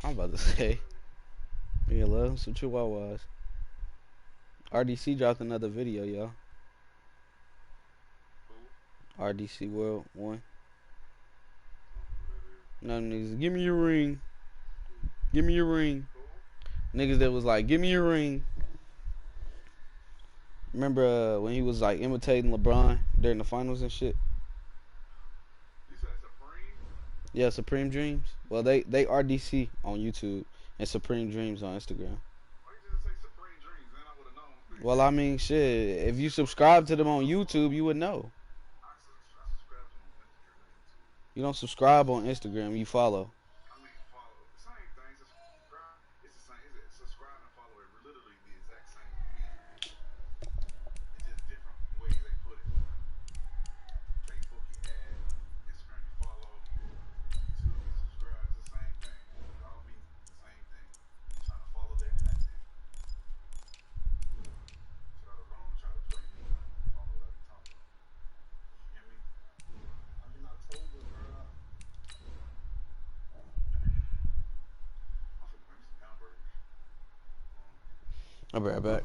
I'm about to say. Yeah, love some chihuahuas. RDC dropped another video, y'all. RDC World 1. No niggas, give me your ring. Give me your ring. Niggas that was like, give me your ring. Remember when he was like imitating LeBron during the finals and shit? You said Supreme? Yeah, Supreme Dreams. Well, they RDC on YouTube and Supreme Dreams on Instagram. Why you just say Supreme Dreams? Then I would have known. Well, I mean, shit. If you subscribe to them on YouTube, you would know. I subscribe to them on Instagram. You don't subscribe on Instagram, you follow. I mean, follow. The same thing. Subscribe. It's the same. It's subscribe and follow. It literally the exact same meaning. It's just different ways they put it. Facebook, you add. Instagram, you follow. YouTube, you subscribe. It's the same thing. It all means the same thing. You're trying to follow their content. Don't try to play me. I don't know what I'm talking about. You hear me? I mean, I told you, bro. I'll be right back.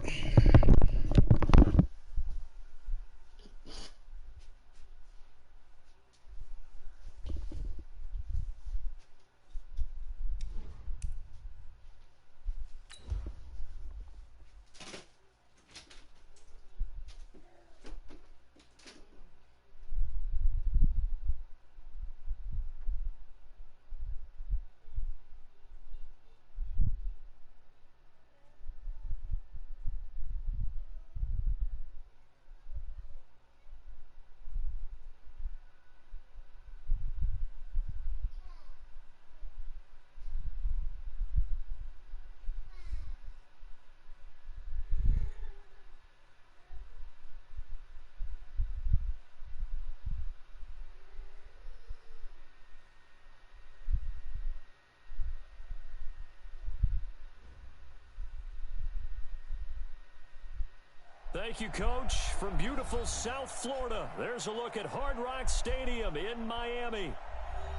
Thank you, Coach. From beautiful South Florida, there's a look at Hard Rock Stadium in Miami.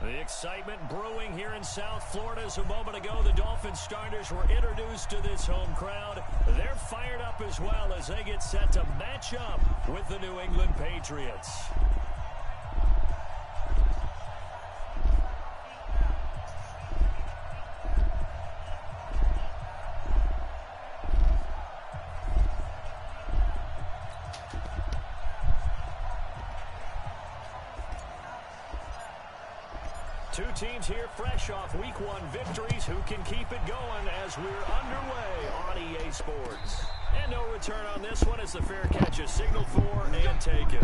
The excitement brewing here in South Florida as a moment ago the Dolphins starters were introduced to this home crowd. They're fired up as well as they get set to match up with the New England Patriots. Two teams here fresh off Week 1 victories. Who can keep it going as we're underway on EA Sports? And no return on this one as the fair catch is signaled for and taken.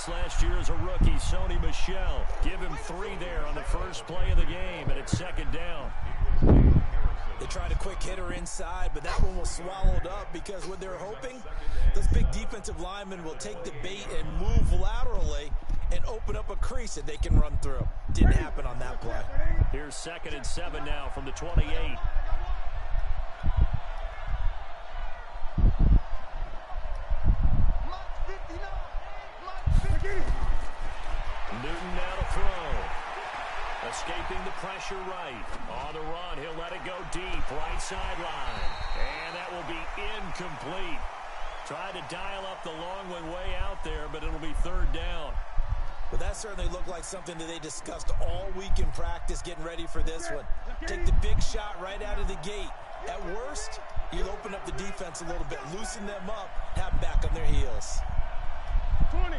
Last year as a rookie, Sony Michel. Give him 3 there on the first play of the game, and it's second down. They tried a quick hitter inside, but that one was swallowed up because what they're hoping, those big defensive linemen will take the bait and move laterally and open up a crease that they can run through. Didn't happen on that play. Here's 2nd and 7 now from the 28. Newton now to throw. Escaping the pressure right. On the run, he'll let it go deep. Right sideline. And that will be incomplete. Tried to dial up the long one way out there, but it'll be 3rd down. But that certainly looked like something that they discussed all week in practice getting ready for this one. Take the big shot right out of the gate. At worst, you'll open up the defense a little bit, loosen them up, have them back on their heels. 20.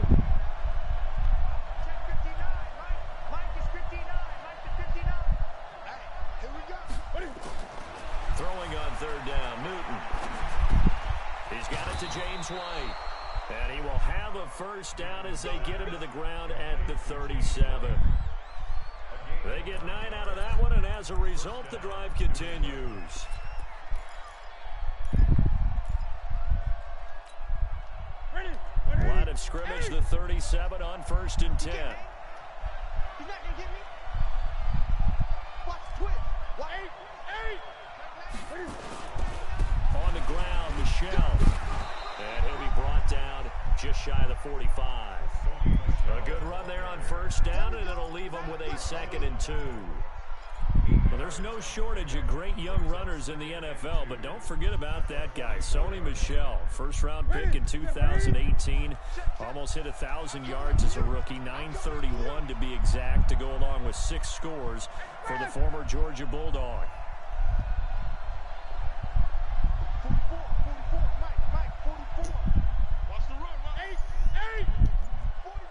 Throwing on 3rd down, Newton. He's got it to James White. And he will have a first down as they get him to the ground at the 37. They get 9 out of that one, and as As a result, the drive continues. Line of scrimmage, the 37 on 1st and 10. He's not gonna get me. Watch twitch. On the ground, Michelle. And he'll be brought down just shy of the 45. A good run there on 1st down, and it'll leave them with a 2nd and 2. Well, there's no shortage of great young runners in the NFL, but don't forget about that guy, Sony Michel. First-round pick in 2018. Almost hit 1,000 yards as a rookie, 931 to be exact, to go along with 6 scores for the former Georgia Bulldog. 44, Mike, 44. Watch the run, Mike. 8. 40,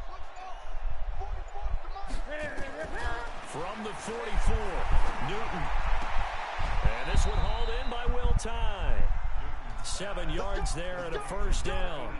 From the 44, Newton. And this one hauled in by Will Tye. 7 yards there and a 1st down.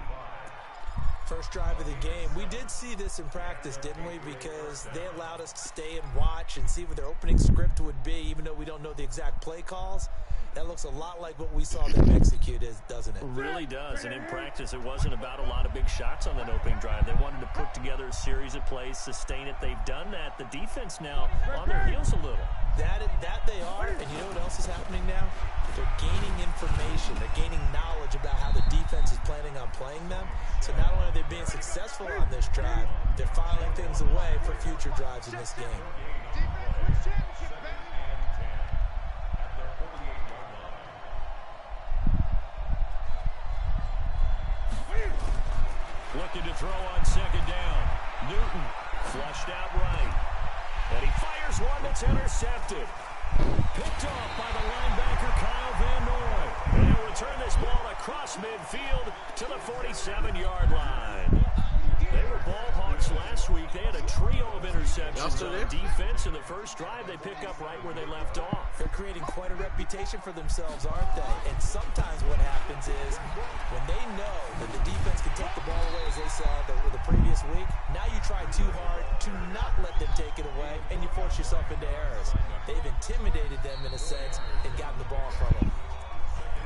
First drive of the game. We did see this in practice, didn't we? Because they allowed us to stay and watch and see what their opening script would be, even though we don't know the exact play calls. That looks a lot like what we saw them execute, doesn't it? It really does. And in practice, it wasn't about a lot of big shots on that opening drive. They wanted to put together a series of plays, sustain it. They've done that. The defense now on their heels a little. That they are. And you know what else is happening now? They're gaining information. They're gaining knowledge about how the defense is planning on playing them. So not only are they being successful on this drive, they're filing things away for future drives in this game. Looking to throw on 2nd down. Newton flushed out right. And he fires one that's intercepted. Picked off by the linebacker Kyle Van Noy. And he'll return this ball across midfield to the 47-yard line. They were ball hawks last week. They had a trio of interceptions on defense. In the first drive, they pick up right where they left off. They're creating quite a reputation for themselves, aren't they? And sometimes what happens is when they know that the defense can take the ball away, as they saw the previous week, now you try too hard to not let them take it away, and you force yourself into errors. They've intimidated them in a sense and gotten the ball from them.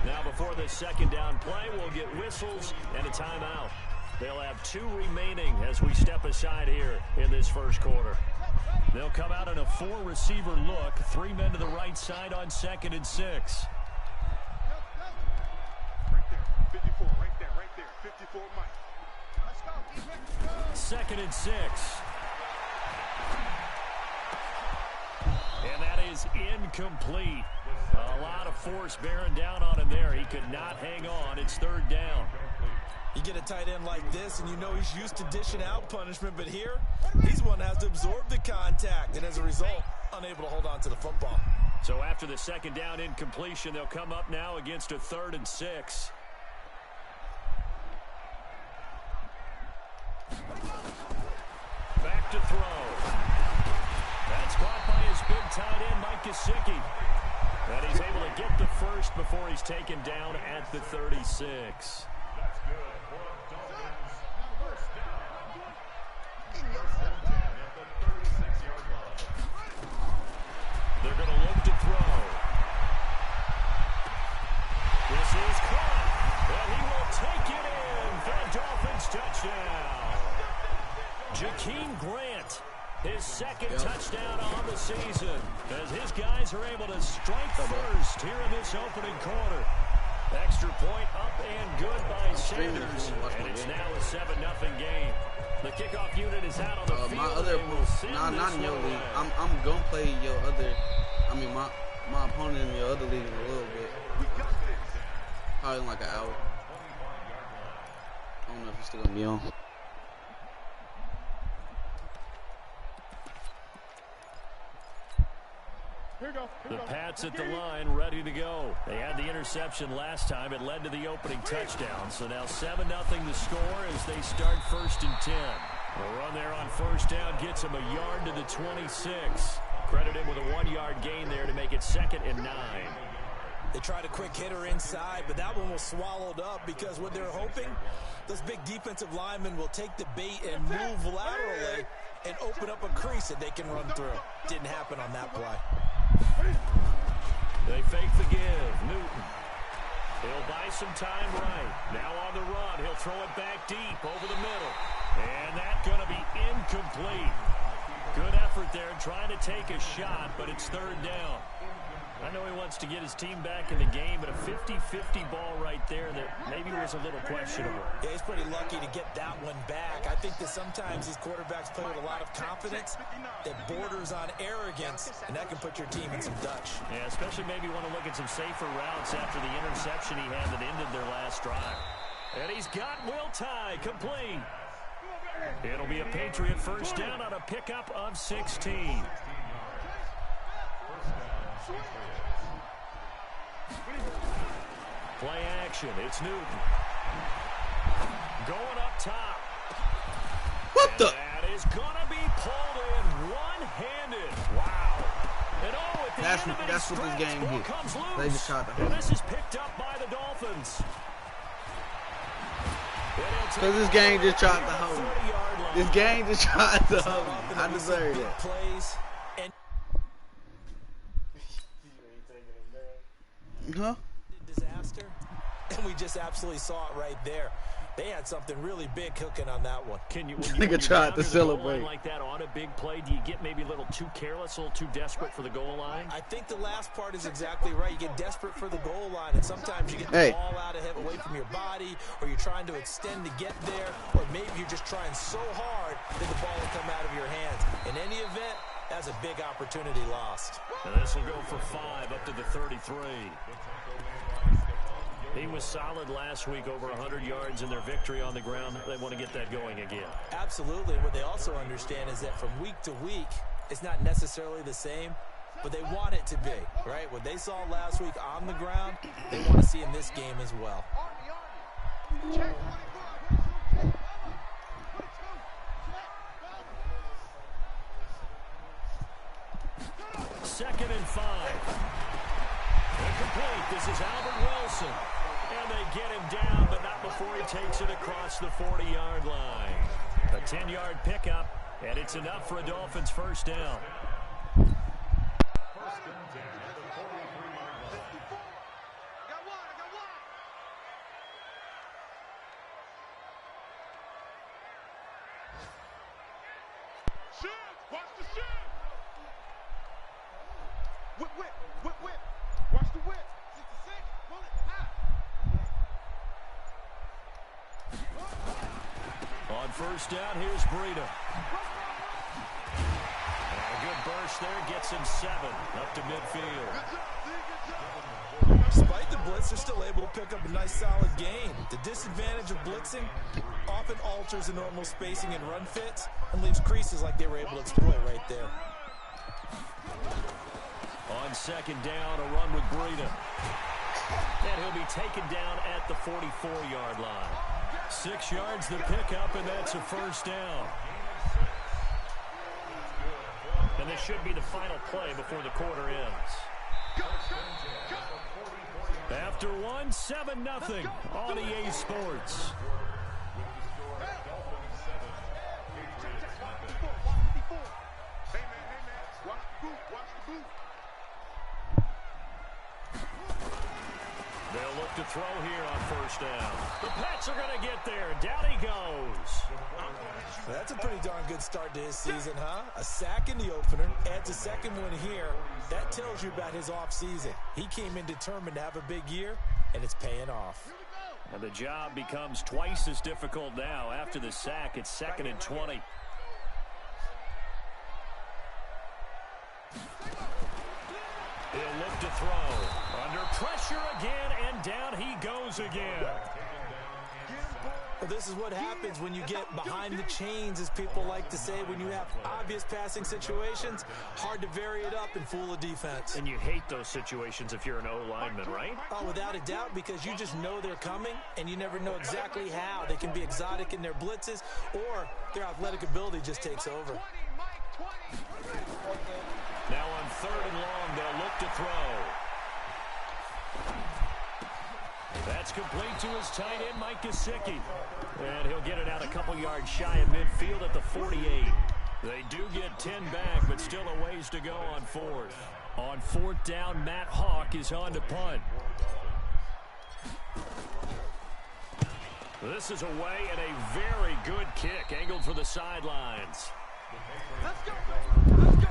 Now before the 2nd down play, we'll get whistles and a timeout. They'll have 2 remaining as we step aside here in this first quarter. They'll come out in a 4-receiver look. 3 men to the right side on 2nd and 6. Right there, 54, right there, 54, Mike. Let's go, 2nd and 6. And that is incomplete. A lot of force bearing down on him there. He could not hang on. It's 3rd down. You get a tight end like this, and you know he's used to dishing out punishment, but here, he's one that has to absorb the contact, and as a result, unable to hold on to the football. So after the 2nd down incompletion, they'll come up now against a 3rd and 6. Back to throw. That's caught by his big tight end, Mike Gesicki. And he's able to get the first before he's taken down at the 36. They're going to look to throw. This is caught, and he will take it in for a Dolphins touchdown. Jakeem Grant, his 2nd touchdown on the season, as his guys are able to strike first here in this opening quarter. Extra point up and good by Sanders, and it's now a 7-0 game. The kickoff unit is out on the field. My other, not in your league. I'm gonna play your other. I mean, my opponent in your other league in a little bit. Probably in like an hour. I don't know if he's still gonna be on. The Pats at the line, ready to go. They had the interception last time. It led to the opening touchdown. So now 7-0 the score as they start 1st and 10. A run there on 1st down gets him a yard to the 26. Credit him with a 1-yard gain there to make it 2nd and 9. They tried a quick hitter inside, but that one was swallowed up because what they're hoping, those big defensive linemen will take the bait and move laterally and open up a crease that they can run through. Didn't happen on that play. fake the give. Newton. He'll buy some time right. Now on the run. He'll throw it back deep over the middle. And that's going to be incomplete. Good effort there trying to take a shot, but it's third down. I know he wants to get his team back in the game, but a 50-50 ball right there that maybe was a little questionable. Yeah, he's pretty lucky to get that one back. I think that sometimes these quarterbacks play with a lot of confidence that borders on arrogance, and that can put your team in some Dutch. Yeah, especially maybe want to look at some safer routes after the interception he had that ended their last drive. And he's got Will Tye complete. It'll be a Patriot first down on a pickup of 16. Play action. It's Newton. Going up top. What the? That is going to be pulled in one-handed. Wow. And oh, at the end of That's what this game ball did. comes loose. They just tried to And this is picked up by the Dolphins. Because this game just tried to hold me. This game just tried to hold me. I deserve that. Plays and Huh? disaster, and we just absolutely saw it right there. They had something really big cooking on that one. Can you, Nigga when tried to you're down the goal celebrate. line like that on a big play, do you get maybe a little too careless, a little too desperate for the goal line? I think the last part is exactly right. You get desperate for the goal line, and sometimes you get the ball out ahead away from your body, or you're trying to extend to get there, or maybe you're just trying so hard that the ball will come out of your hands. In any event, that's a big opportunity lost. And this will go for 5 up to the 33. He was solid last week, over 100 yards in their victory on the ground. They want to get that going again. Absolutely. What they also understand is that from week to week, it's not necessarily the same, but they want it to be, right? What they saw last week on the ground, they want to see in this game as well. Second and 5. Incomplete. This is Albert Wilson. And they get him down, but not before he takes it across the 40-yard line. A 10-yard pickup, and it's enough for a Dolphins first down. Watch the shit! Whip, whip, whip, whip. Watch the whip. 66, pull it, On first down, here's Breida. And a good burst there, gets him 7 up to midfield. Despite the blitz, they're still able to pick up a nice solid gain. The disadvantage of blitzing often alters the normal spacing and run fits and leaves creases like they were able to exploit right there. On second down, a run with Breida. And he'll be taken down at the 44-yard line. 6 yards the pickup, and that's a first down. And this should be the final play before the quarter ends. After one, 7-0 on EA Sports. Hey, man, watch the boot, watch the boot. They'll look to throw here on first down. The Pats are going to get there. Down he goes. That's a pretty darn good start to his season, huh? A sack in the opener, adds a second one here. That tells you about his offseason. He came in determined to have a big year, and it's paying off. And the job becomes twice as difficult now. After the sack, it's 2nd and 20. He'll look to throw. Under pressure again, and down he goes again. Well, this is what happens when you get behind the chains, as people like to say. When you have obvious passing situations, hard to vary it up and fool a defense. And you hate those situations if you're an O-lineman, right? Oh, without a doubt, because you just know they're coming, and you never know exactly how. They can be exotic in their blitzes, or their athletic ability just takes over. Now on 3rd and long, they'll look to throw. That's complete to his tight end, Mike Gesicki. And he'll get it out a couple yards shy of midfield at the 48. They do get 10 back, but still a ways to go on 4th. On 4th down, Matt Hawk is on to punt. This is away and a very good kick angled for the sidelines. Let's go. Let's go.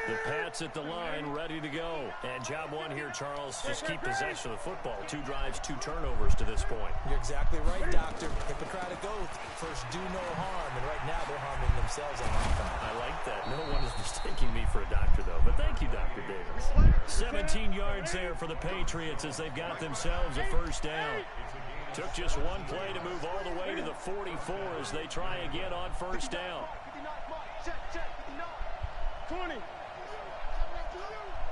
The Pats at the line, ready to go. And job one here, Charles, just keep possession of the football. 2 drives, 2 turnovers to this point. You're exactly right, Doctor. Hippocratic oath. First, do no harm. And right now, they're harming themselves on offense. I like that. No one is mistaking me for a doctor, though. But thank you, Dr. Davis. 17 yards there for the Patriots as they've got themselves a first down. Took just one play to move all the way to the 44 as they try again on first down. 20.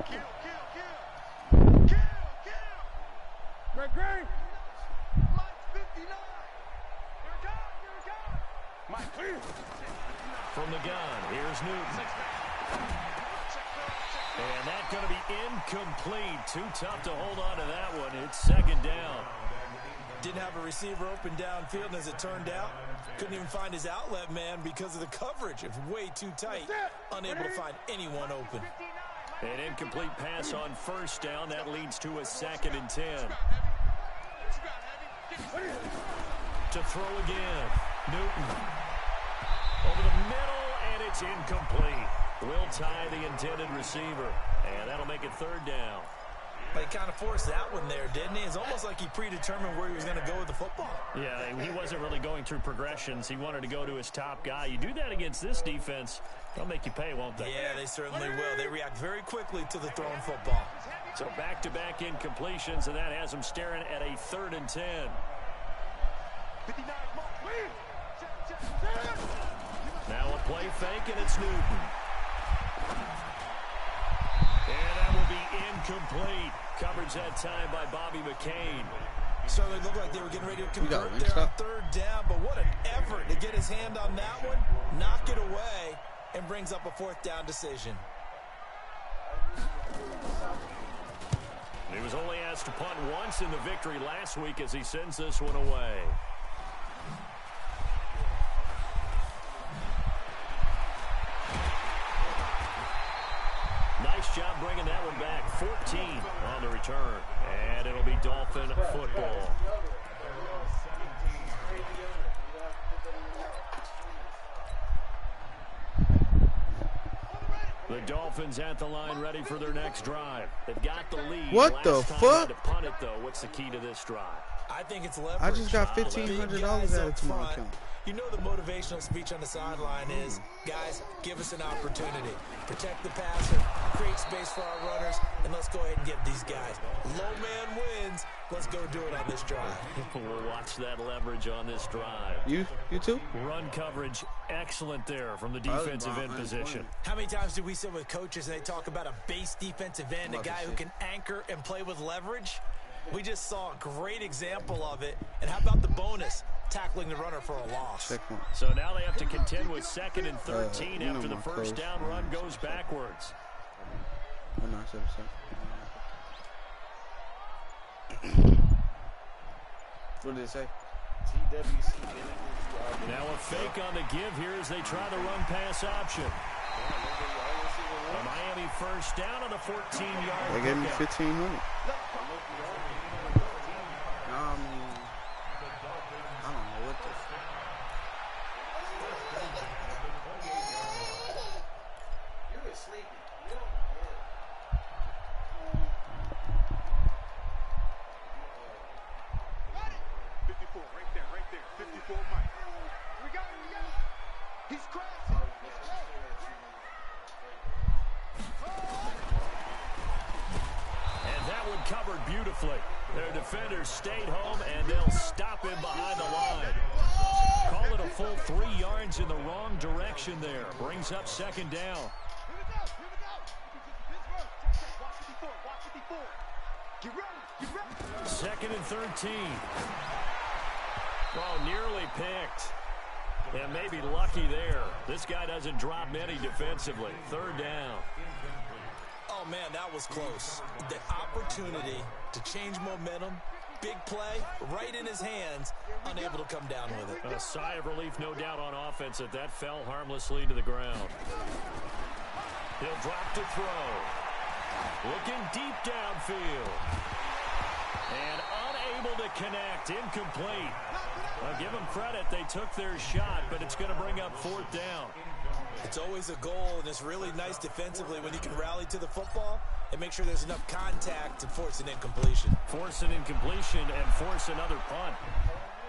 Kill. Greg. Mike 59. Mike clear. From the gun, here's Newton. And that's going to be incomplete. Too tough to hold on to that one. It's second down. Didn't have a receiver open downfield, and as it turned out, couldn't even find his outlet man because of the coverage. It was way too tight. Unable to find anyone open. An incomplete pass on first down. That leads to a 2nd and 10. To throw again. Newton. Over the middle, and it's incomplete. Will tie the intended receiver. And that'll make it 3rd down. He kind of forced that one there, didn't he? It's almost like he predetermined where he was going to go with the football. Yeah, he wasn't really going through progressions. He wanted to go to his top guy. You do that against this defense, they'll make you pay, won't they? Yeah, they certainly will. They react very quickly to the thrown football. So back-to-back incompletions, and that has them staring at a 3rd and 10. Now a play fake, and it's Newton. And that will be incomplete. Coverage that time by Bobby McCain. Certainly looked like they were getting ready to convert there on 3rd down, but what an effort to get his hand on that one, knock it away, and brings up a 4th down decision. He was only asked to punt once in the victory last week as he sends this one away. Nice job bringing that one back. 14 on the return. And it'll be Dolphin football. The Dolphins at the line ready for their next drive. They've got the lead. What the fuck? To punt it, though. What's the key to this drive? I think it's leverage. I just got $1,500 added to my account. You know the motivational speech on the sideline is, guys, give us an opportunity. Protect the passer, create space for our runners, and let's go ahead and get these guys. Low man wins. Let's go do it on this drive. We'll watch that leverage on this drive. You too? Run coverage, excellent there from the defensive end position. How many times do we sit with coaches and they talk about a base defensive end, a guy who can anchor and play with leverage? We just saw a great example of it. And how about the bonus? Tackling the runner for a loss. So now they have to contend with 2nd and 13 after the first down run goes backwards. What did it say? Now a fake on the give here as they try the run pass option. A Miami first down on the 14-yard. They gave me $1,500. I don't know what the. You were sleeping. 54, right there. 54, Mike. We got it. He's crashing. And that one covered beautifully. Their defenders stayed home, and they'll stop him behind the line. Call it a full 3 yards in the wrong direction there. Brings up 2nd down. Here we go. Watch 54. Get ready. 2nd and 13. Oh, nearly picked. And maybe lucky there. This guy doesn't drop many defensively. Third down. Oh, man, that was close. The opportunity to change momentum, big play, right in his hands, unable to come down with it. A sigh of relief, no doubt, on offense that fell harmlessly to the ground. He'll drop to throw. Looking deep downfield. And unable to connect. Incomplete. I'll give them credit. They took their shot, but it's going to bring up fourth down. It's always a goal, and it's really nice defensively when you can rally to the football and make sure there's enough contact to force an incompletion. Force an incompletion and force another punt.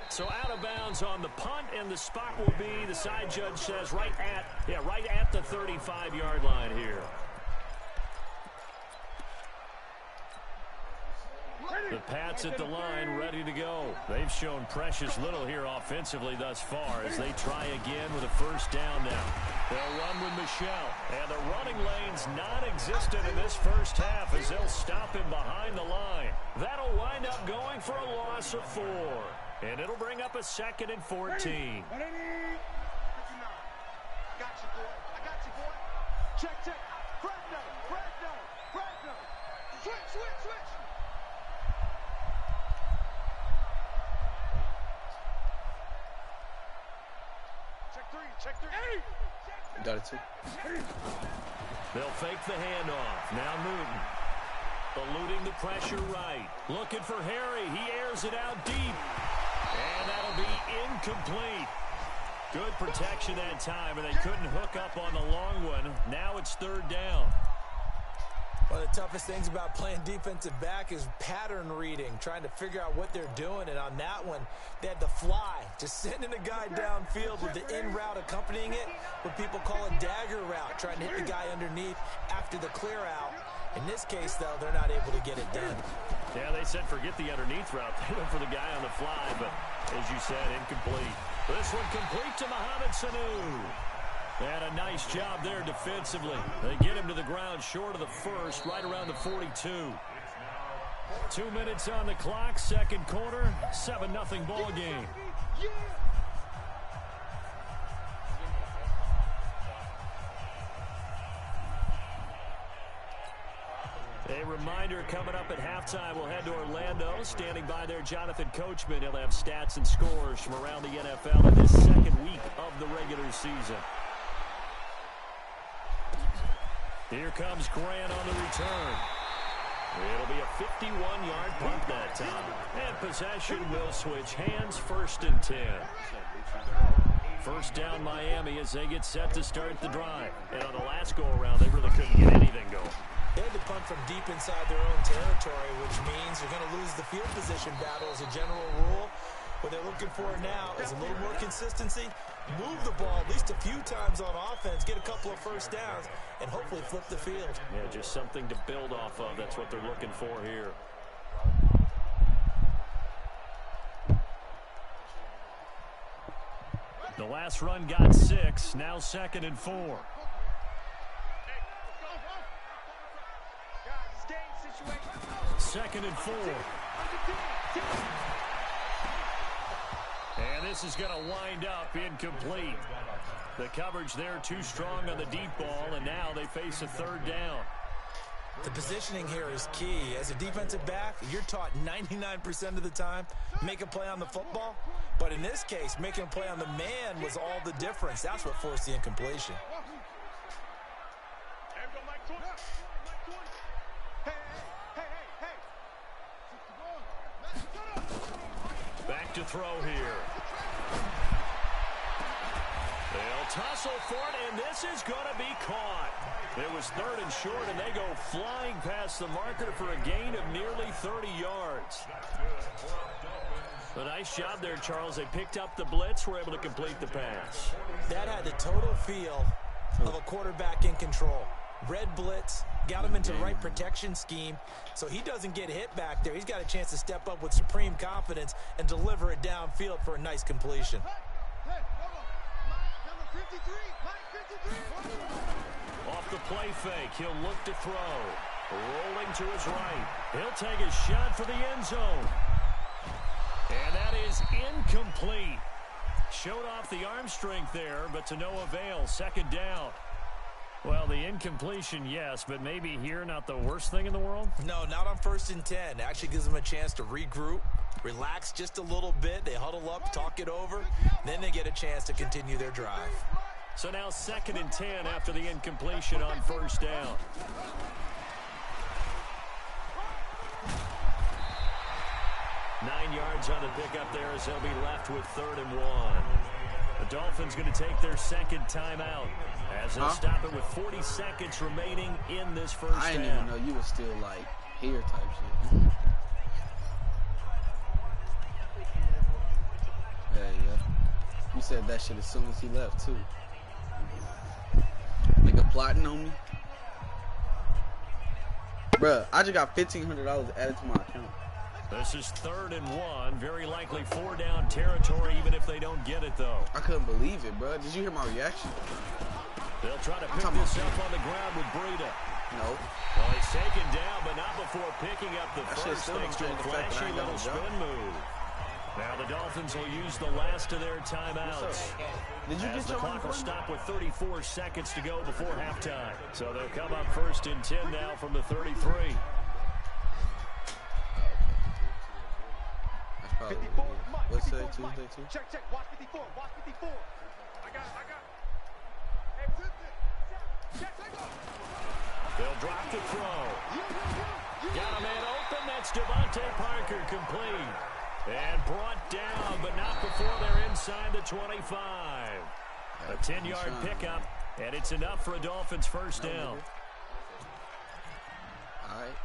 So out of bounds on the punt, and the spot will be, the side judge says, right at the 35-yard line here. The Pats at the line, ready to go. They've shown precious little here offensively thus far as they try again with a first down now. They'll run with Michelle, and the running lane's non-existent in this first half as they'll stop him behind the line. That'll wind up going for a loss of 4, and it'll bring up a 2nd and 14. Got you, boy. I got you, boy. Check. Fragno. Switch. Check three. Hey! Got it too. They'll fake the handoff. Now Newton. Eluding the pressure right. Looking for Harry. He airs it out deep. And that'll be incomplete. Good protection that time, and they couldn't hook up on the long one. Now it's third down. One of the toughest things about playing defensive back is pattern reading, trying to figure out what they're doing. And on that one, they had to fly, just sending a guy downfield with the in route accompanying it, what people call a dagger route, trying to hit the guy underneath after the clear out. In this case, though, they're not able to get it done. Yeah, they said forget the underneath route. They went for the guy on the fly, but as you said, incomplete. This one complete to Mohamed Sanu. And a nice job there defensively. They get him to the ground short of the first, right around the 42. 2 minutes on the clock, second quarter, 7-0 ball game. A reminder, coming up at halftime, we'll head to Orlando. Standing by there, Jonathan Coachman. He'll have stats and scores from around the NFL in this second week of the regular season. Here comes Grant on the return. It'll be a 51-yard punt that time. And possession will switch hands, 1st and 10. First down Miami as they get set to start the drive. And on the last go-around, they really couldn't get anything going. They had to punt from deep inside their own territory, which means you're going to lose the field position battle as a general rule. What they're looking for now is a little more consistency, move the ball at least a few times on offense, get a couple of first downs, and hopefully flip the field. Yeah, just something to build off of. That's what they're looking for here. The last run got 6, now 2nd and 4. Second and 4. And this is going to wind up incomplete. The coverage there too strong on the deep ball, and now they face a third down. The positioning here is key. As a defensive back, you're taught 99% of the time, make a play on the football. But in this case, making a play on the man was all the difference. That's what forced the incompletion. Back to throw here. They'll tussle for it, and this is going to be caught. It was 3rd and short, and they go flying past the marker for a gain of nearly 30 yards. A nice job there, Charles. They picked up the blitz, were able to complete the pass. That had the total feel of a quarterback in control. Red blitz, got him into the right protection scheme, so he doesn't get hit back there. He's got a chance to step up with supreme confidence and deliver it downfield for a nice completion. Off the play fake, he'll look to throw. Rolling to his right. He'll take a shot for the end zone. And that is incomplete. Showed off the arm strength there, but to no avail. Second down. Well, the incompletion, yes, but maybe here not the worst thing in the world? No, not on 1st and 10. Actually gives them a chance to regroup, relax just a little bit. They huddle up, talk it over, then they get a chance to continue their drive. So now 2nd and 10 after the incompletion on 1st down. Nine yards on the pickup there as they'll be left with 3rd and 1. The Dolphins going to take their 2nd timeout as they'll stop it with 40 seconds remaining in this first I didn't down. even know you were still like here type shit. Yeah. You said that shit as soon as he left too. Nigga plotting on me. Bruh, I just got $1,500 added to my account. This is 3rd and 1. Very likely 4-down territory, even if they don't get it, though. I couldn't believe it, bro. Did you hear my reaction? They'll try to pick this up on the ground with Breida. No. Well, he's taken down, but not before picking up the That shit first, still thanks to don't a change the fact that I flashy ain't got little no job. spin move. Now the Dolphins will use the last of their timeouts. Did you As get the your clock will unemployment? stop with 34 seconds to go before halftime. So they'll come up 1st and 10 now from the 33. That's probably 54, Mike. what's 54, today, Mike. Tuesday too? Check. Watch 54. Watch 54. I got it. Hey, check. Take off. They'll drop the throw. Got a man open. That's Devontae Parker complete. And brought down, but not before they're inside the 25. A 10-yard pickup, and it's enough for a Dolphins first down. All right.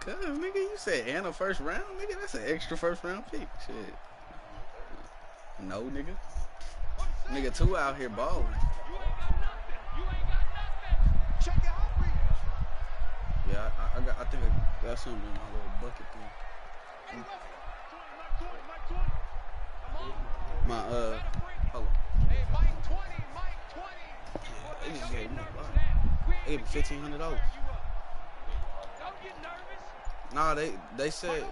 Cause nigga, you said and a 1st round, nigga. That's an extra 1st round pick. Shit. No, nigga. Nigga, 2 out here balling. Yeah, I think I got something in my little bucket thing. My hold on. They just gave me they gave me $1,500. Nah, they said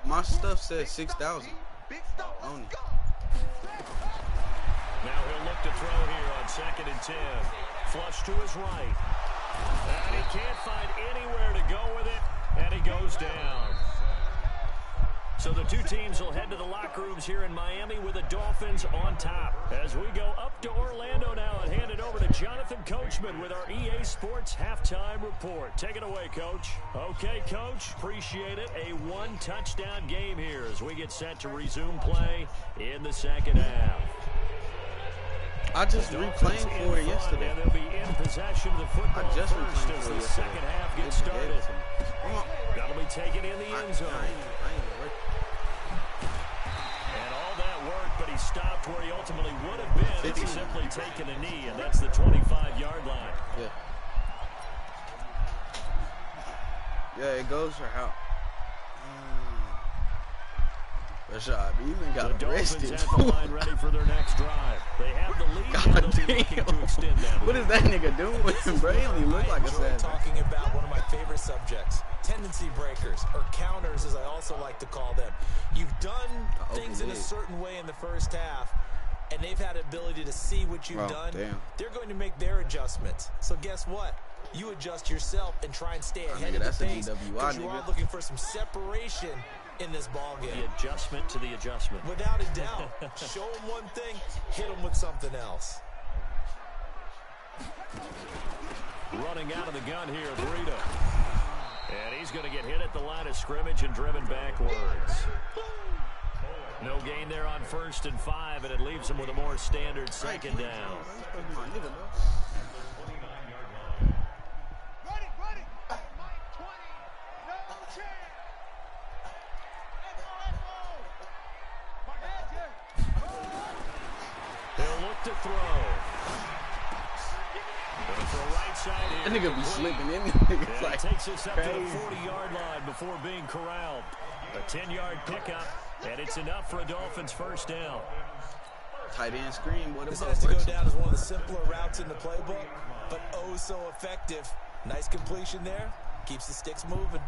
my stuff said 6,000 on it. Now he'll look to throw here on 2nd and 10. Flush to his right. And he can't find anywhere to go with it, and he goes down. So the two teams will head to the locker rooms here in Miami with the Dolphins on top. As we go up to Orlando now and hand it over to Jonathan Coachman with our EA Sports Halftime Report. Take it away, Coach. Okay, Coach, appreciate it. A 1-touchdown game here as we get set to resume play in the 2nd half. I just replaying for it yesterday. And they'll be in possession of the football I just first replaying as for the it yesterday. 2nd half They gets just gave started. it to me. Come on. That'll be taken in the end zone. I ain't working. And all that work, but he stopped where he ultimately would have been if he simply taken a knee, and that's the 25-yard line. Yeah. Yeah, it goes for how. Rashad, you even got The arrested. Dolphins at the line ready for their next drive. They have the lead, God and they'll be damn. looking to extend that What lead. is that nigga doing, bro? He don't even look like a enjoy savage. talking about one of my favorite subjects, tendency breakers, or counters as I also like to call them. You've done things in a certain way in the first half, and they've had ability to see what you've done. Damn. They're going to make their adjustments. So guess what? You adjust yourself and try and stay ahead of that's the a pace DWI, because you are nigga. looking for some separation in this ball game. The adjustment to the adjustment. Without a doubt. Show them one thing, hit them with something else. Running out of the gun here, Breida. And he's going to get hit at the line of scrimmage and driven backwards. No gain there on 1st and 5, and it leaves him with a more standard 2nd down. He'll look to throw. That nigga be slipping in. Niggas Yeah, like takes us up to the crazy. 40-yard line before being corralled. A 10-yard pickup, and it's enough for a Dolphins first down. Tight end screen. What This about has to go Brixton? down as one of the simpler routes in the playbook, but oh so effective. Nice completion there. Keeps the sticks moving.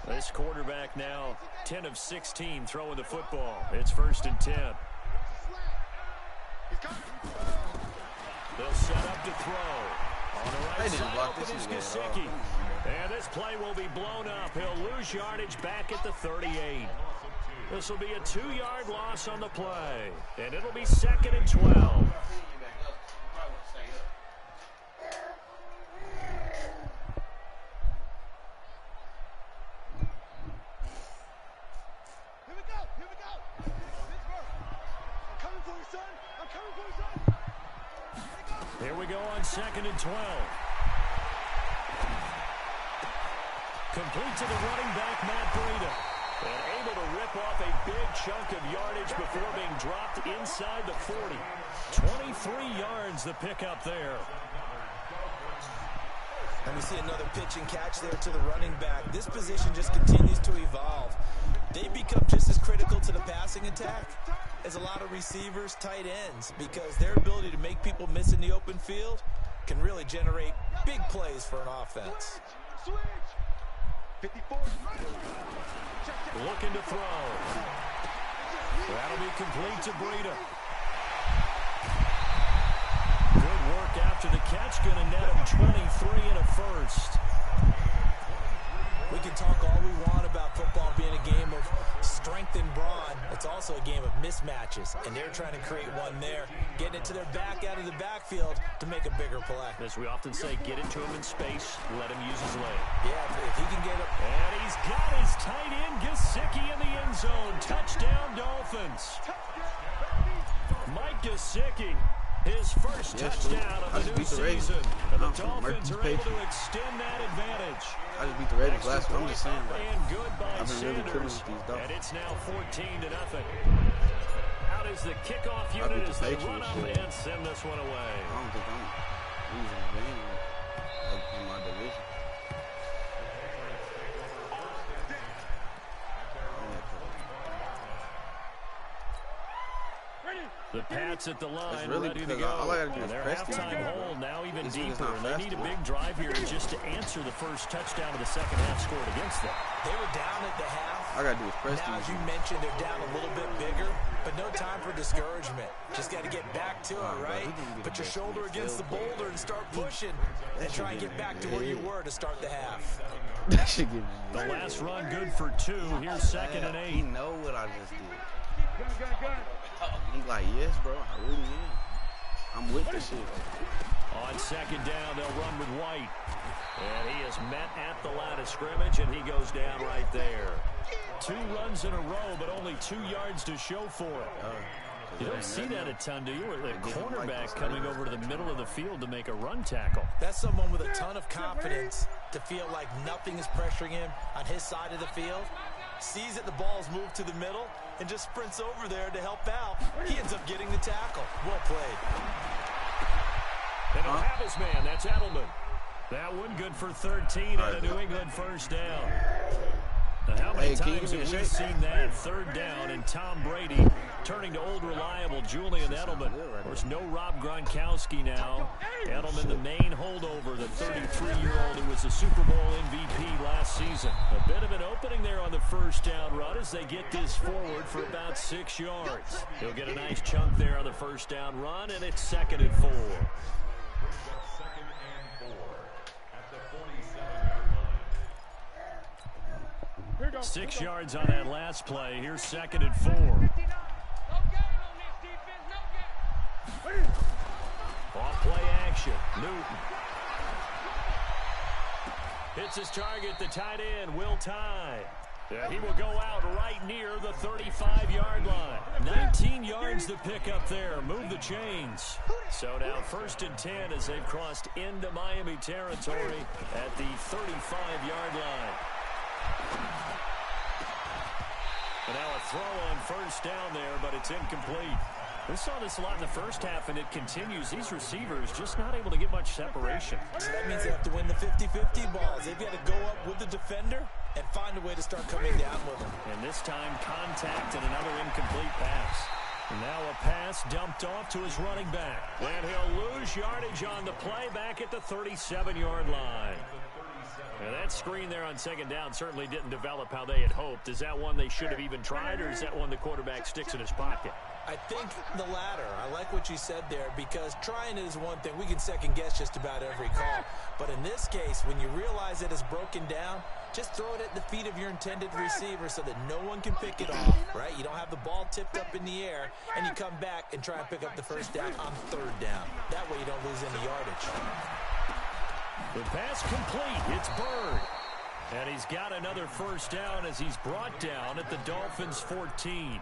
This quarterback now 10 of 16 throwing the football. It's 1st and 10. They'll set up to throw. On the right side, open is Gesicki. And this play will be blown up. He'll lose yardage back at the 38. This will be a 2-yard loss on the play. And it'll be 2nd and 12. Here we go on 2nd and 12. Complete to the running back, Matt Breida. And able to rip off a big chunk of yardage before being dropped inside the 40. 23 yards the pickup there. And we see another pitch and catch there to the running back. This position just continues to evolve. They become just as critical to the passing attack as a lot of receivers, tight ends, because their ability to make people miss in the open field can really generate big plays for an offense. 54. Looking to throw. That'll be complete to Breida. Good work after the catch. Going to net him 23 and a first. We can talk all we want about football being a game of strength and brawn. It's also a game of mismatches, and they're trying to create one there, getting it to their back out of the backfield to make a bigger play. As we often say, get it to him in space, let him use his leg. Yeah, if he can get it. And he's got his tight end, Gesicki, in the end zone. Touchdown, Dolphins. Mike Gesicki, his first touchdown of the new season. And the Dolphins are able to extend that advantage. I just beat the Raiders last week. I'm just saying, And good by I've been really killing Sanders. with these Dolphins. And it's now 14-0. Out is the kickoff unit as they run up and send this one away. I don't think I'm losing a game in my division. The Pats at the line, really ready to go. all I gotta do is Their press these halftime guys. hole now even This is deeper, not and they fast need a enough. big drive here just to answer the first touchdown of the second half scored against them. They were down at the half. All I gotta do is press Now, these. as you mentioned, they're down a little bit bigger, but no time for discouragement. Just got to get back to it, right? Put your shoulder against the boulder and start pushing, and try and get back to where you were to start the half. That should get me. The last run good for 2. Here's 2nd and 8. He know what I just did. He's like, yes, bro, I really am. I'm with the shit. On 2nd down, they'll run with White. And he is met at the line of scrimmage, and he goes down right there. 2 runs in a row, but only 2 yards to show for it. You don't see that a ton, do you? Where the cornerback coming over to the middle of the field to make a run tackle. That's someone with a ton of confidence to feel like nothing is pressuring him on his side of the field. Sees that the ball's moved to the middle and just sprints over there to help out. He ends up getting the tackle. Well played. And he'll have his man. That's Edelman. That one good for 13 on a New England first down. Now, how many times have we seen that 3rd down and Tom Brady turning to old reliable Julian Edelman? Of course, no Rob Gronkowski now. Edelman, the main holdover, the 33-year-old who was the Super Bowl MVP last season. A bit of an opening there on the first down run as they get this forward for about 6 yards. He'll get a nice chunk there on the first down run, and it's 2nd and 4. 6 yards on that last play. Here's 2nd and 4. Off play action. Newton. Hits his target, the tight end, Will Tye. He will go out right near the 35-yard line. 19 yards to pick up there. Move the chains. So now 1st and 10 as they've crossed into Miami territory at the 35-yard line. And now a throw on first down there, but it's incomplete. We saw this a lot in the first half, and it continues. These receivers just not able to get much separation. So that means they have to win the 50-50 balls. They've got to go up with the defender and find a way to start coming down with him. And this time, contact and another incomplete pass. And now a pass dumped off to his running back. And he'll lose yardage on the play back at the 37-yard line. Now that screen there on second down certainly didn't develop how they had hoped. Is that one they should have even tried, or is that one the quarterback sticks in his pocket? I think the latter. I like what you said there, because trying it is one thing. We can second guess just about every call. But in this case, when you realize it is broken down, just throw it at the feet of your intended receiver so that no one can pick it off, right? You don't have the ball tipped up in the air, and you come back and try and pick up the first down on third down. That way you don't lose any yardage. The pass complete. It's Bird. And he's got another first down as he's brought down at the Dolphins' 14.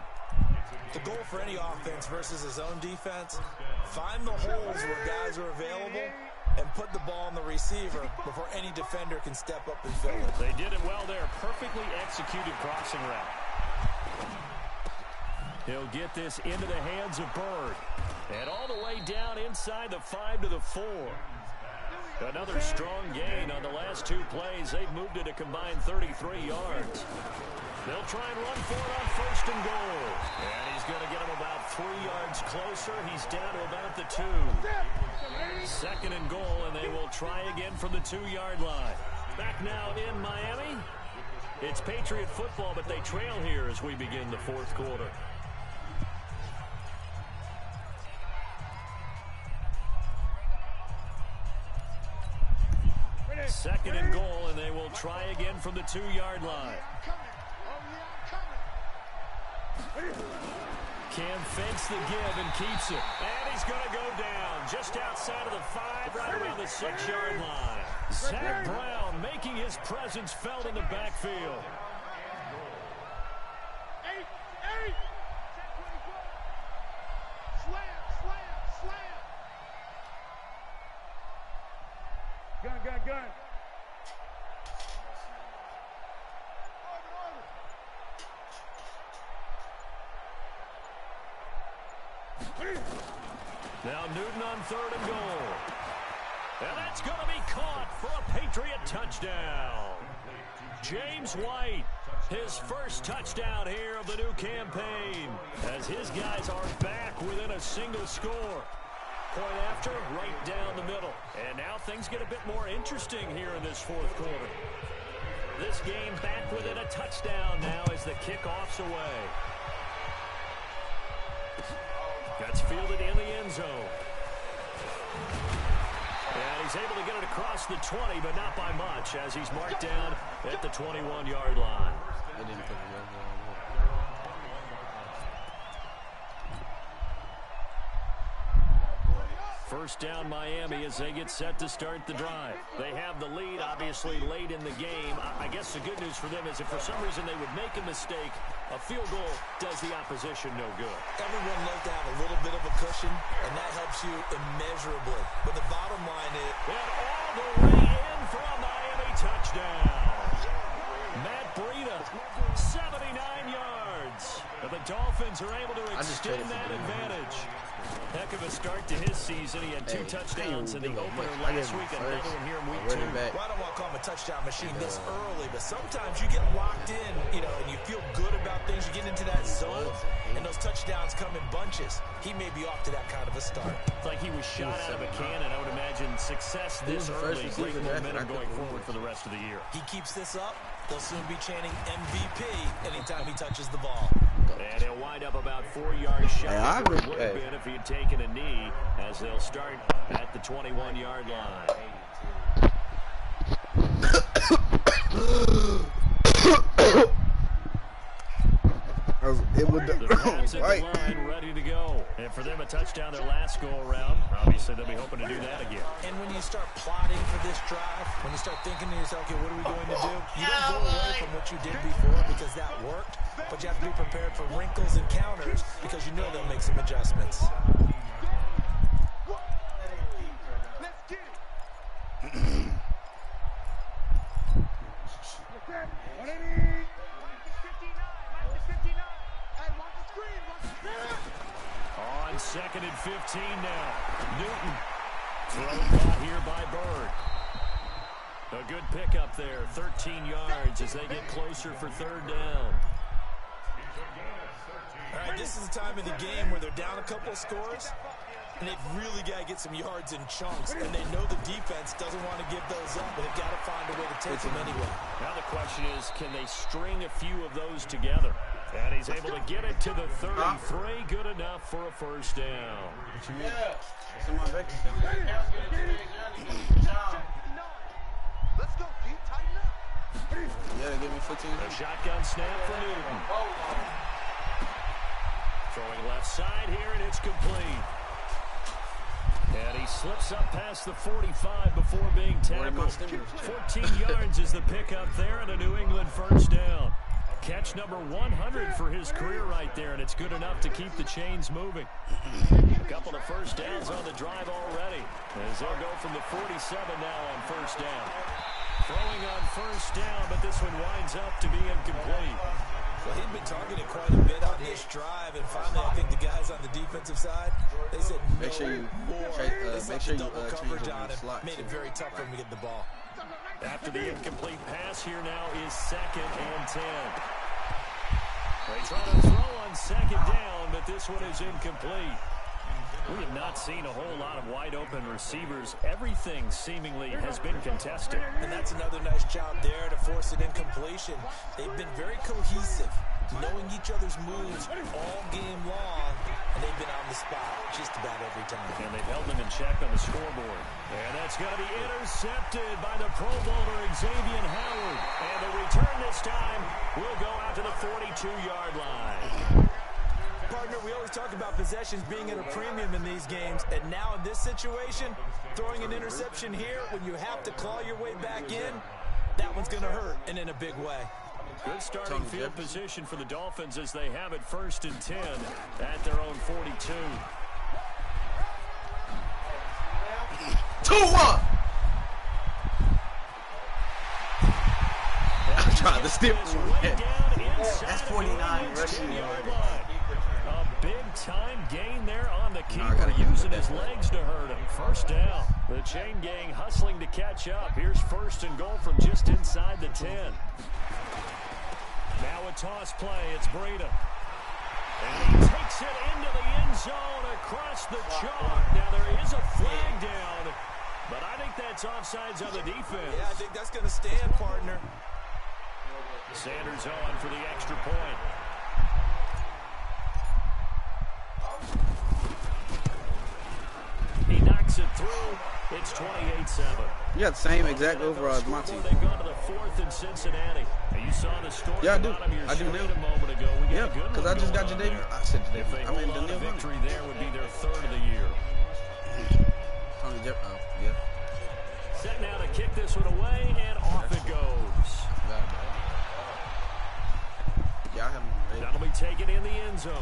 The goal for any offense versus his own defense, find the holes where guys are available and put the ball on the receiver before any defender can step up and fill it. They did it well there. Perfectly executed crossing route. He'll get this into the hands of Bird. And all the way down inside the 5 to the 4. Another strong gain on the last two plays. They've moved it a combined 33 yards. They'll try and run for it on first and goal. And he's going to get him about 3 yards closer. He's down to about the 2. Second and goal, and they will try again from the 2-yard line. Back now in Miami. It's Patriot football, but they trail here as we begin the fourth quarter. Second and goal, and they will try again from the 2-yard line. Cam fakes the give and keeps it. And he's going to go down just outside of the 5, right around the 6-yard line. Zach Brown making his presence felt in the backfield. Gun. Now Newton on third and goal. And that's going to be caught for a Patriot touchdown. James White, his first touchdown here of the new campaign, as his guys are back within a single score. Point after, right down the middle. And now things get a bit more interesting here in this fourth quarter. This game back within a touchdown now as the kickoff's away. Gets fielded in the end zone. And he's able to get it across the 20, but not by much, as he's marked down at the 21-yard line. First down Miami as they get set to start the drive. They have the lead, obviously, late in the game. I guess the good news for them is if for some reason they would make a mistake, a field goal does the opposition no good. Everyone loves to have a little bit of a cushion, and that helps you immeasurably. But the bottom line is... And all the way in for a Miami touchdown. Matt Breida, 79 yards. And the Dolphins are able to extend that advantage. Heck of a start to his season. He had 2 touchdowns in the opener last week, another one here in week 2. Well, I don't want to call him a touchdown machine this early, but sometimes you get locked in, and you feel good about things. You get into that zone, and those touchdowns come in bunches. He may be off to that kind of a start. It's like he was shot out of a cannon. I would imagine success this early, great momentum going forward for the rest of the year. He keeps this up, they'll soon be chanting MVP anytime he touches the ball. And he'll wind up about 4 yards shy of where it would have been if he had taken a knee, as they'll start at the 21-yard line. The Pats at the line ready to go. And for them, a touchdown their last go-around. Obviously, they'll be hoping to do that again. And when you start plotting for this drive, when you start thinking to yourself, okay, what are we going to do? You don't go away from what you did before because that worked, but you have to be prepared for wrinkles and counters because you know they'll make some adjustments. Let's get it. On second and 15 now. Newton. Thrown caught here by Bird. A good pickup there. 13 yards as they get closer for third down. All right, this is the time of the game where they're down a couple of scores. and they've really got to get some yards in chunks, and they know the defense doesn't want to give those up, but they've got to find a way to take them anyway. Now the question is, can they string a few of those together? And he's able to get it to the 33. Good enough for a first down. It's in my vacation. Let's go, D. Tighten up. Yeah, they give me 15. A shotgun snap for Newton. Throwing left side here, and it's complete. And he slips up past the 45 before being tackled. 14 yards is the pickup there, and a New England first down. Catch number 100 for his career right there, and it's good enough to keep the chains moving. A couple of first downs on the drive already, as they'll go from the 47 now on first down. Throwing on first down, but this one winds up to be incomplete. Well, he'd been targeted quite a bit on this drive, and finally I think the guys on the defensive side, they said no Make sure you more. make sure you double change coverage your on him, slot, made too. it very tough for him to get the ball. After the incomplete pass, here now is 2nd and 10. They try to throw on 2nd down, but this one is incomplete. We have not seen a whole lot of wide-open receivers. Everything seemingly has been contested. And that's another nice job there to force an incompletion. They've been very cohesive, knowing each other's moves all game long, and they've been on the spot just about every time. And they've held them in check on the scoreboard. And that's going to be intercepted by the Pro Bowler Xavier Howard. And the return this time will go out to the 42-yard line. Partner, we always talk about possessions being at a premium in these games, and now in this situation, throwing an interception here when you have to claw your way back in, that one's going to hurt, and in a big way. Good starting field position for the Dolphins as they have it 1st and 10 at their own 42. 2-1. I tried to steal it. That's 49 rushing yards. A big-time gain there on the keeper, using his legs to hurt him. First down. The chain gang hustling to catch up. Here's 1st and goal from just inside the 10. Now a toss play. It's Breida. And he takes it into the end zone across the chalk. Now there is a flag down, but I think that's offsides on the defense. Yeah, I think that's going to stand, partner. Sanders on for the extra point. He knocks it through. It's 28-7. You got the same exact overall as my team. They've gone to the 4th in Cincinnati. Now you saw the story. Yeah, I do. I do now. A moment ago. We got a good because I just got Jadavion. I said if they Jadavion. hold on to victory, there would be their 3rd of the year. Tony Jeff. Oh, yeah. Set now to kick this one away, and off it goes. Yeah, I have him ready. That'll be taken in the end zone.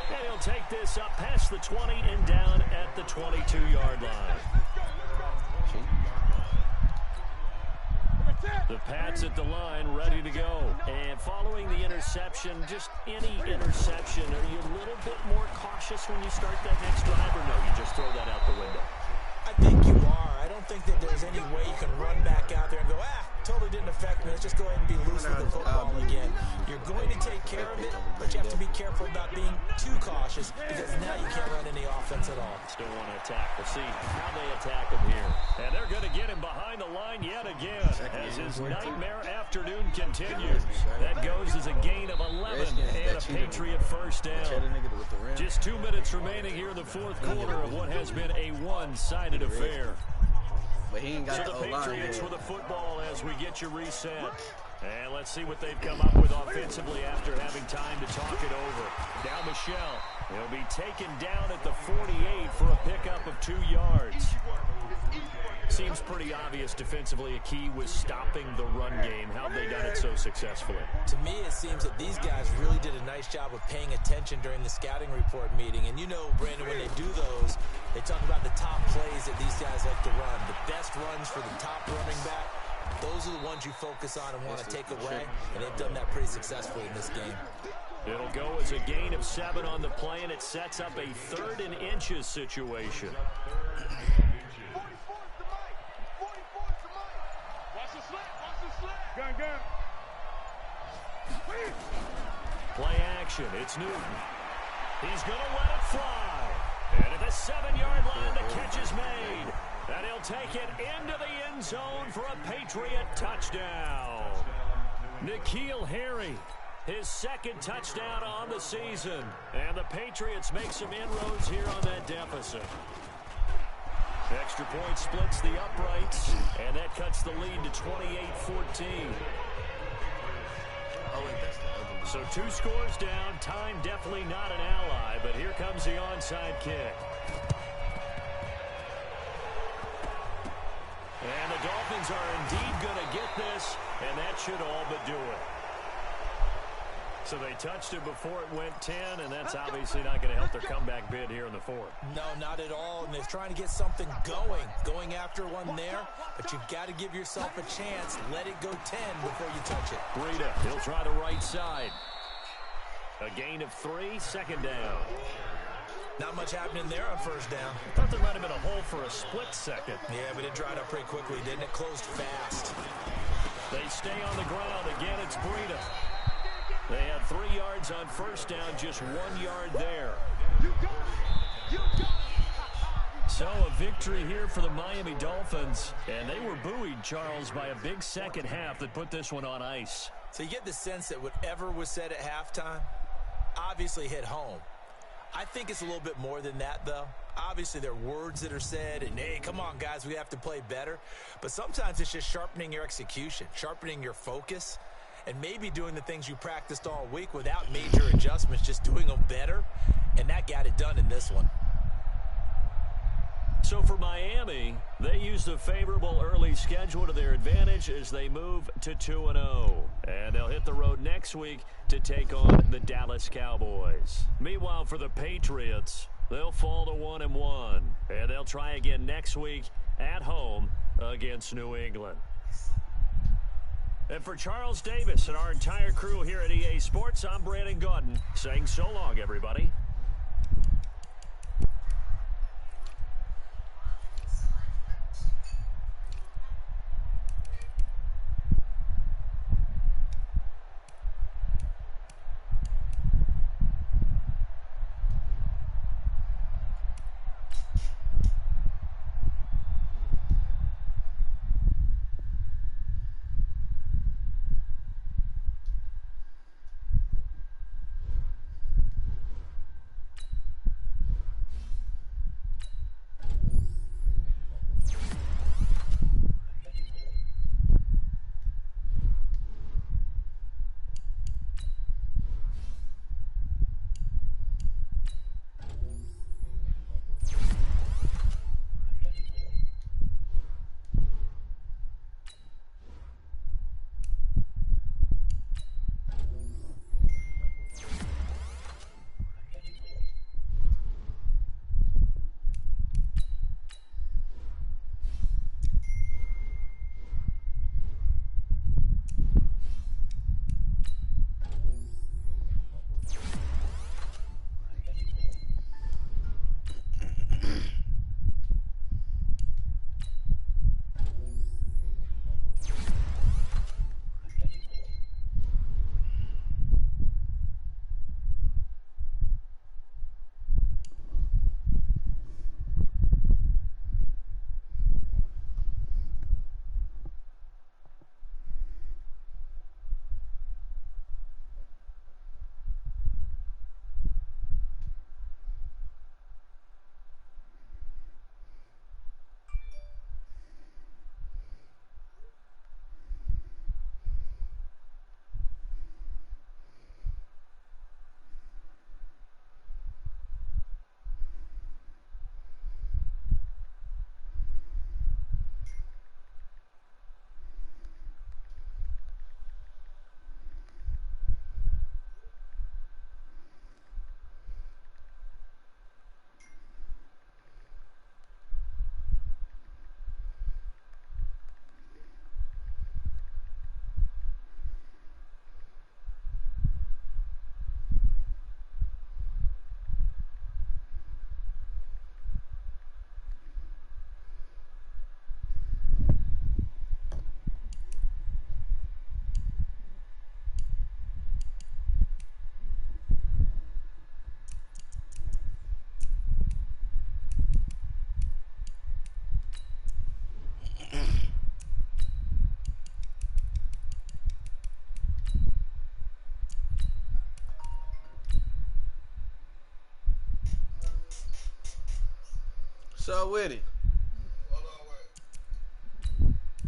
And he'll take this up past the 20 and down at the 22-yard line. The Pats at the line, ready to go. And following the interception, just any interception, are you a little bit more cautious when you start that next drive, or no, you just throw that out the window? I think you are. I don't think that there's any way you can run back out there and go, totally didn't affect me. Let's just go ahead and be loose with the football again. You're going to take care of it, but you have to be careful about being too cautious because now you can't run any offense at all. Still want to attack. We'll see how they attack him here. And they're going to get him behind the line yet again as his nightmare afternoon continues. That goes as a gain of 11 and a Patriot first down. Just 2 minutes remaining here in the 4th quarter of what has been a one-sided affair. But he ain't got so the the Patriots with the football as we get you reset. And let's see what they've come up with offensively after having time to talk it over. Now Michelle. He'll be taken down at the 48 for a pickup of 2 yards. Seems pretty obvious defensively a key was stopping the run game. How have they done it so successfully? To me, it seems that these guys really did a nice job of paying attention during the scouting report meeting. And you know, Brandon, when they do those, they talk about the top plays that these guys like to run. The best runs for the top running back. Those are the ones you focus on and want to take away. And they've done that pretty successfully in this game. It'll go as a gain of 7 on the play, and it sets up a 3rd and inches situation. Play action. It's Newton. He's going to let it fly. And at the 7-yard line, the catch is made. And he'll take it into the end zone for a Patriot touchdown. N'Keal Harry, his second touchdown on the season. And the Patriots make some inroads here on that deficit. Extra point splits the uprights, and that cuts the lead to 28-14. Oh, wait, that's the other one. So 2 scores down. Time definitely not an ally, but here comes the onside kick. And the Dolphins are indeed going to get this, and that should all but do it. So they touched it before it went 10, and that's obviously not going to help their comeback bid here in the 4th. No, not at all, and they're trying to get something going after one there, but you've got to give yourself a chance. Let it go 10 before you touch it. Breida, he'll try the right side. A gain of 3, second down. Not much happening there on first down. Thought there might have been a hole for a split second. Yeah, but it dried up pretty quickly, didn't it? Closed fast. They stay on the ground. Again, it's Breida. They had 3 yards on first down, just 1 yard there. So a victory here for the Miami Dolphins. And they were buoyed, Charles, by a big second half that put this one on ice. So you get the sense that whatever was said at halftime obviously hit home. I think it's a little bit more than that, though. Obviously, there are words that are said, and, hey, come on, guys, we have to play better. But sometimes it's just sharpening your execution, sharpening your focus, and maybe doing the things you practiced all week without major adjustments, just doing them better, and that got it done in this one. So for Miami, they used a favorable early schedule to their advantage as they move to 2-0. And they'll hit the road next week to take on the Dallas Cowboys. Meanwhile, for the Patriots, they'll fall to 1-1. And they'll try again next week at home against New England. And for Charles Davis and our entire crew here at EA Sports, I'm Brandon Gaudin saying so long, everybody. So with it.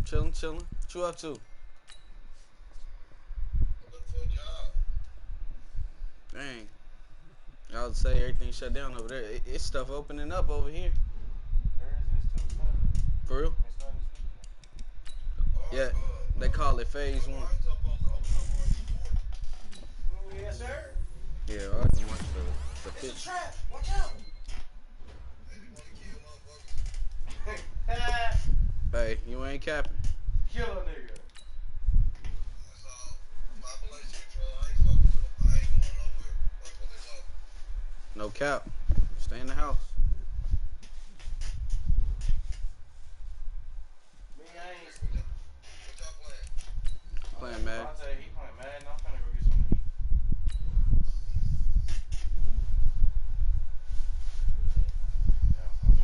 Chilling. What you up to? Look for a job. Dang. I would say everything shut down over there. It's stuff opening up over here. There is this too. For real? It's starting this weekend. Yeah. They call it phase 1. Yes, sir. Yeah, I can watch the It's a pitch. trap. Watch out. Hey, you ain't capping. Kill a nigga. No cap. Stay in the house. Me, I ain't. Playing Madden. Vontae,